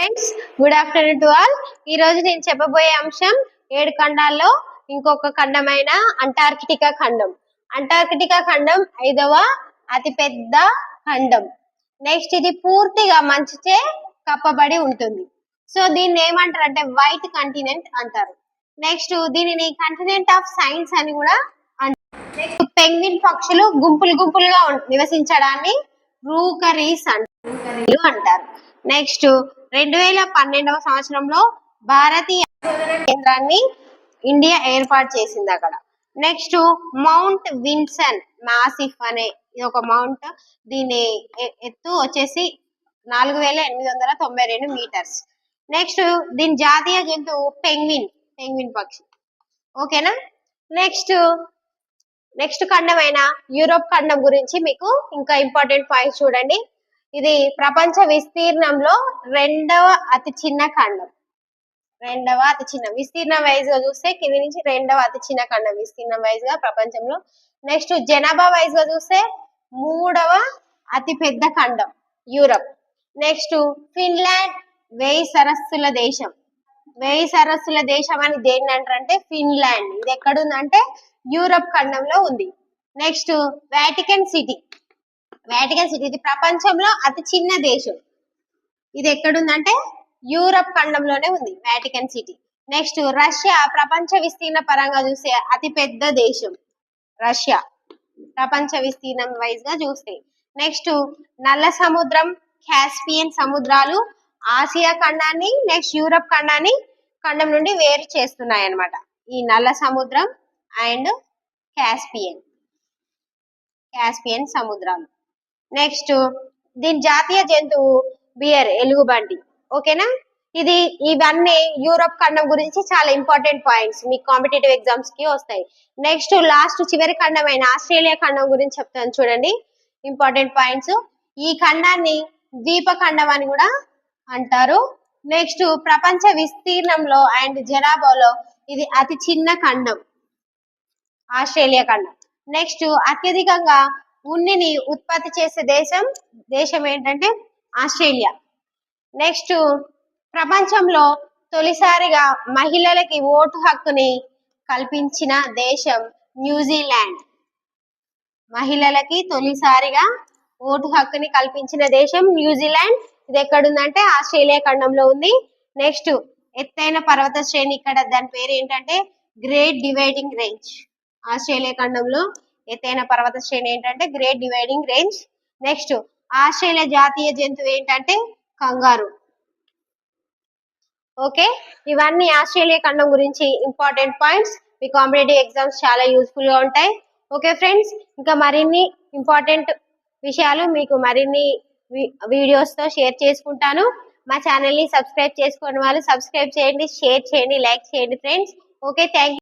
Friends, good afternoon to all. ఈ రోజు నేను చెప్పబోయే అంశం 7 ఖండాల్లో ఇంకొక ఖండమైన అంటార్కిటికా ఖండం. అంటార్కిటికా ఖండం 5వ అతిపెద్ద ఖండం. నెక్స్ట్ ఇది పూర్తిగా మంచుచే కప్పబడి ఉంటుంది. సో దీన్ని ఏమంటారు అంటే వైట్ కంటినెంట్ అంటారు. నెక్స్ట్ దీనిని కంటినెంట్ ఆఫ్ సైన్స్ అని కూడా అంటారు. నెక్స్ట్ పెంగ్విన్ పక్షులు గుంపులు గుంపులుగా నివసించడాన్ని రూకరీస్ అంటారు. నెక్స్ట్ 2012వ సంవత్సరంలో భారతీయ కేంద్రాన్ని ఇండియా ఏర్పాటు చేసింది అక్కడ. నెక్స్ట్ మౌంట్ విన్సన్ మాసిఫ్ అనే ఇది ఒక మౌంట్. దీని ఎత్తు వచ్చేసి 4892 మీటర్స్. నెక్స్ట్ దీని జాతీయ జంతువు పెంగ్విన్ పక్షి. ఓకేనా. నెక్స్ట్ ఖండమైన యూరోప్ ఖండం గురించి మీకు ఇంకా ఇంపార్టెంట్ పాయింట్స్ చూడండి. ఇది ప్రపంచ విస్తీర్ణంలో రెండవ అతి చిన్న ఖండం. విస్తీర్ణం వైజ్ గా చూస్తే కింది నుంచి రెండవ అతి చిన్న ఖండం విస్తీర్ణం వైజ్ గా ప్రపంచంలో. నెక్స్ట్ జనాభా వైజ్ గా చూస్తే 3వ అతి పెద్ద ఖండం యూరప్. నెక్స్ట్ ఫిన్లాండ్ 1000 సరస్సుల దేశం. 1000 సరస్సుల దేశం అని దేన్ని అంటారంటే ఫిన్లాండ్. ఇది ఎక్కడుందంటే యూరప్ ఖండంలో ఉంది. నెక్స్ట్ వాటికన్ సిటీ ఇది ప్రపంచంలో అతి చిన్న దేశం. ఇది ఎక్కడుందంటే యూరప్ ఖండంలోనే ఉంది వాటికన్ సిటీ. నెక్స్ట్ రష్యా ప్రపంచ విస్తీర్ణ పరంగా చూస్తే అతి పెద్ద దేశం రష్యా ప్రపంచ విస్తీర్ణం వైజ్ గా చూస్తే. నెక్స్ట్ నల్ల సముద్రం, కాస్పియన్ సముద్రాలు ఆసియా ఖండాన్ని నెక్స్ట్ యూరప్ ఖండం నుండి వేరు చేస్తున్నాయి అన్నమాట. ఈ నల్ల సముద్రం అండ్ కాస్పియన్ సముద్రాలు. నెక్స్ట్ దీని జాతీయ జంతువు బియర్, ఎలుగుబంటి. ఓకేనా. ఇవన్నీ యూరోప్ ఖండం గురించి చాలా ఇంపార్టెంట్ పాయింట్స్ మీకు కాంపిటేటివ్ ఎగ్జామ్స్ కి వస్తాయి. నెక్స్ట్ చివరి ఖండమైన ఆస్ట్రేలియా ఖండం గురించి చెప్తాను చూడండి ఇంపార్టెంట్ పాయింట్స్. ఈ ఖండాన్ని ద్వీప ఖండం అని కూడా అంటారు. నెక్స్ట్ ప్రపంచ విస్తీర్ణంలో అండ్ జనాభాలో ఇది అతి చిన్న ఖండం ఆస్ట్రేలియా ఖండం. నెక్స్ట్ అత్యధికంగా ఉన్నిని ఉత్పత్తి చేసే దేశం ఏంటంటే ఆస్ట్రేలియా. నెక్స్ట్ ప్రపంచంలో తొలిసారిగా మహిళలకి ఓటు హక్కుని కల్పించిన దేశం న్యూజిలాండ్. మహిళలకి తొలిసారిగా ఓటు హక్కుని కల్పించిన దేశం న్యూజిలాండ్. ఇది ఎక్కడుందంటే ఆస్ట్రేలియా ఖండంలో ఉంది. నెక్స్ట్ ఎత్తైన పర్వత శ్రేణి ఇక్కడ దాని పేరు ఏంటంటే గ్రేట్ డివైడింగ్ రేంజ్. ఆస్ట్రేలియా ఖండంలో ఎత్తైన పర్వత శ్రేణి ఏంటంటే great dividing range. Next Australia జాతీయ జంతువు ఏంటంటే కంగారు. ఓకే, ఇవన్నీ ఆస్ట్రేలియా ఖండం గురించి ఇంపార్టెంట్ పాయింట్స్. మీ కాంపిటేటివ్ ఎగ్జామ్స్ చాలా యూస్ఫుల్ గా ఉంటాయి. ఓకే ఫ్రెండ్స్, ఇంకా మరిన్ని ఇంపార్టెంట్ విషయాలు మీకు మరిన్ని వీడియోస్ తో షేర్ చేసుకుంటాను. మా ఛానల్ ని సబ్స్క్రైబ్ చేసుకోని వాళ్ళు సబ్స్క్రైబ్ చేయండి, షేర్ చేయండి, లైక్ చేయండి ఫ్రెండ్స్. Okay, thank you.